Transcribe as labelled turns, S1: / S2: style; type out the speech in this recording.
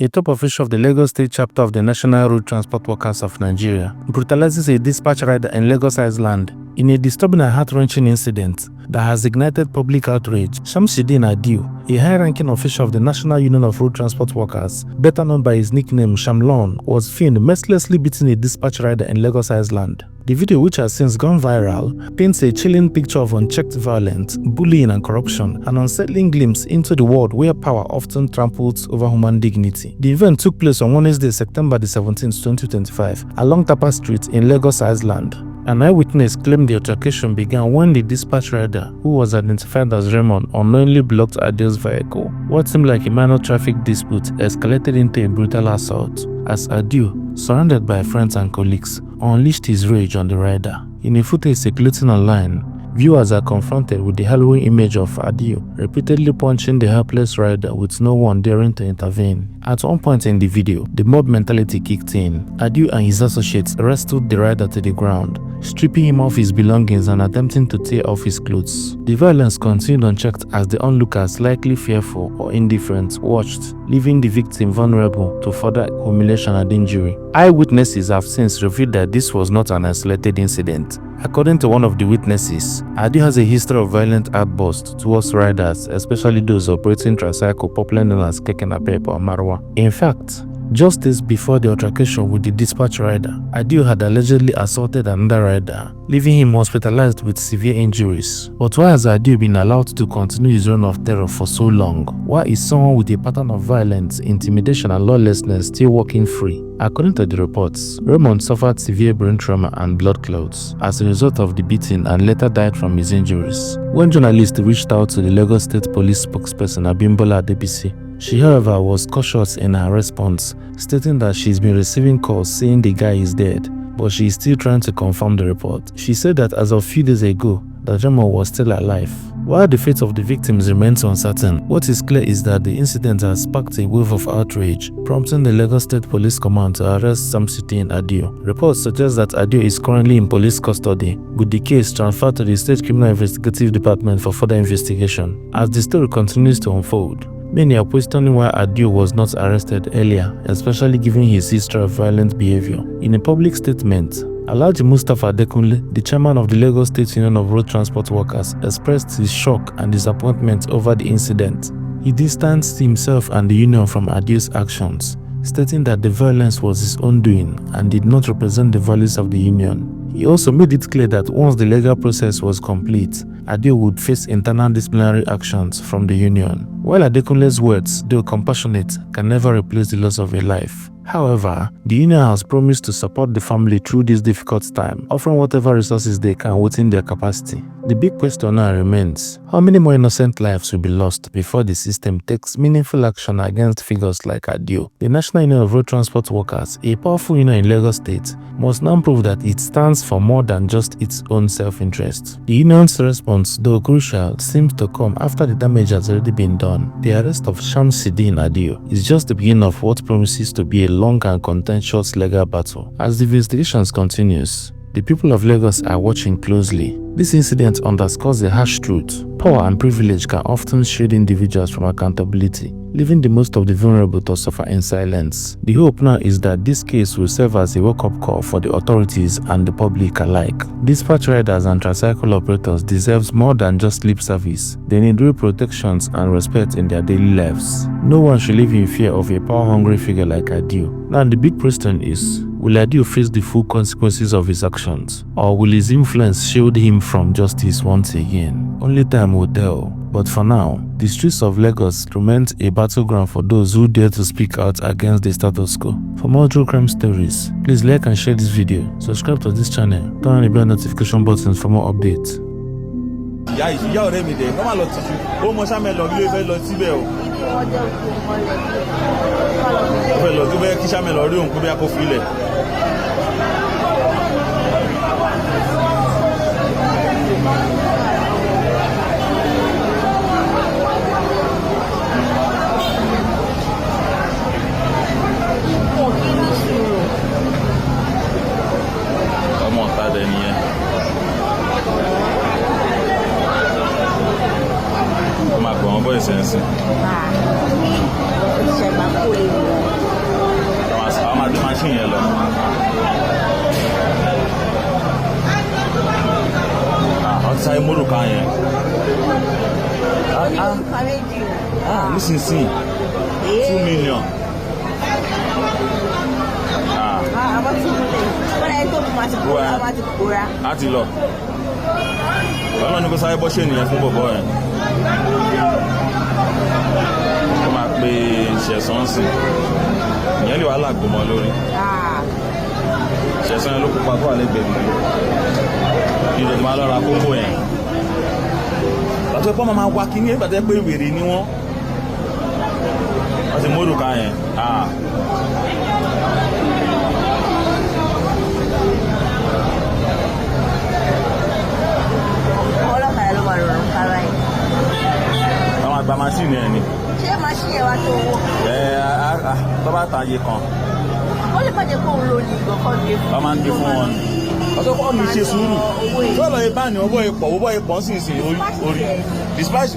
S1: a top official of the Lagos State chapter of the National Road Transport Workers of Nigeria, brutalizes a dispatch rider in Lagos Island in a disturbing and heart-wrenching incident that has ignited public outrage. Shamsideen Adio, a high-ranking official of the National Union of Road Transport Workers, better known by his nickname Shamelon, was filmed mercilessly beating a dispatch rider in Lagos Island. The video, which has since gone viral, paints a chilling picture of unchecked violence, bullying and corruption, an unsettling glimpse into the world where power often tramples over human dignity. The event took place on Wednesday, September 17, 2025, along Tapa Street in Lagos Island. An eyewitness claimed the altercation began when the dispatch rider, who was identified as Ramon, unknowingly blocked Adio's vehicle. What seemed like a minor traffic dispute escalated into a brutal assault, as Adio, surrounded by friends and colleagues, unleashed his rage on the rider. In a footage circulating online, viewers are confronted with the harrowing image of Adio repeatedly punching the helpless rider with no one daring to intervene. At one point in the video, the mob mentality kicked in. Adio and his associates wrestled the rider to the ground, stripping him of his belongings and attempting to tear off his clothes. The violence continued unchecked as the onlookers, likely fearful or indifferent, watched, leaving the victim vulnerable to further humiliation and injury. Eyewitnesses have since revealed that this was not an isolated incident. According to one of the witnesses, Adio has a history of violent outbursts towards riders, especially those operating tricycle popularly known as Keke, Napep or Marwa. In fact, just days before the altercation with the dispatch rider, Adio had allegedly assaulted another rider, leaving him hospitalized with severe injuries. But why has Adio been allowed to continue his reign of terror for so long? Why is someone with a pattern of violence, intimidation and lawlessness still walking free? According to the reports, Ramon suffered severe brain trauma and blood clots as a result of the beating and later died from his injuries. When journalists reached out to the Lagos State Police spokesperson Abimbola Adebisi, she, however, was cautious in her response, stating that she's been receiving calls saying the guy is dead, but she is still trying to confirm the report. She said that as of a few days ago, that Ramon was still alive. While the fate of the victims remains uncertain, what is clear is that the incident has sparked a wave of outrage, prompting the Lagos State Police Command to arrest Shamsideen Adio. Reports suggest that Adio is currently in police custody, with the case transferred to the State Criminal Investigative Department for further investigation. As the story continues to unfold, many are questioning why Adio was not arrested earlier, especially given his history of violent behavior. In a public statement, Alhaji Mustafa Adekunle, the chairman of the Lagos State Union of Road Transport Workers, expressed his shock and disappointment over the incident. He distanced himself and the union from Adio's actions, stating that the violence was his own doing and did not represent the values of the union. He also made it clear that once the legal process was complete, Adio would face internal disciplinary actions from the union. While Adekunle's words, though compassionate, can never replace the loss of a life. However, the union has promised to support the family through this difficult time, offering whatever resources they can within their capacity. The big question now remains, how many more innocent lives will be lost before the system takes meaningful action against figures like Adio? The National Union of Road Transport Workers, a powerful union in Lagos State, must now prove that it stands for more than just its own self-interest. The union's response, though crucial, seems to come after the damage has already been done. The arrest of Shamsideen Adio is just the beginning of what promises to be a long and contentious legal battle. As the investigations continues, the people of Lagos are watching closely. This incident underscores the harsh truth. Power and privilege can often shield individuals from accountability, leaving the most of the vulnerable to suffer in silence. The hope now is that this case will serve as a wake-up call for the authorities and the public alike. Dispatch riders and tricycle operators deserve more than just lip service. They need real protections and respect in their daily lives. No one should live in fear of a power-hungry figure like Adio. Now the big question is, will Adio face the full consequences of his actions, or will his influence shield him from justice once again? Only time will tell. But for now, the streets of Lagos remains a battleground for those who dare to speak out against the status quo. For more true crime stories, please like and share this video, subscribe to this channel, turn on the bell notification button for more updates.
S2: ìyá ọ̀rẹ́ mi dẹ̀ kọ́ máa lọ tìjú ó mọ Shamelon ló fẹ́ lọ síbẹ̀ o. ó fẹ́ lọ tó bẹ́ẹ̀ kí Shamelon rí òun kó bẹ́ẹ̀ kó filẹ̀. ọmọ ọ̀tá dẹ̀ nìyẹn. Boy sense. machine yẹn lọ. Ọtí sáré mórùka yẹn. Nísinsìnyí 2 million. Láti lọ. Ọlọ́run ní kó sáré bọ́ ṣe ènìyàn fún bọ̀bọ̀ yẹn. Ó máa pe ṣẹ̀sán sí. Ìyẹn lè wá làgbò mọ́ lórí. Ṣẹ̀sán yẹn ló kópa tó wà lẹ́gbẹ̀ẹ́ mi. Ìjọba máa lọ́ra kókó yẹn. Bàtú ẹ̀pọ́ máa wá kí ní ìgbàtẹ́ pé wèrè ni wọ́n. Wọ́n ti mórùka yẹn. Àwọn àgbà máṣíìnì ẹ̀ ni.
S3: Ṣé máṣíìnì ẹ̀ wá tó owó?
S2: Tó bá tàyè kan.
S3: Ó lè bàjẹ́ kó ń lo ní ìgbọ̀kọ́ gbé fún.
S2: Wọ́n máa ń gbé fún wọn. Ọjọ́ kọ́ mi ṣe sùúrù. Sọ́ọ̀lọ́ ibà ni owó ipò sí ìsìn orí. Dispatch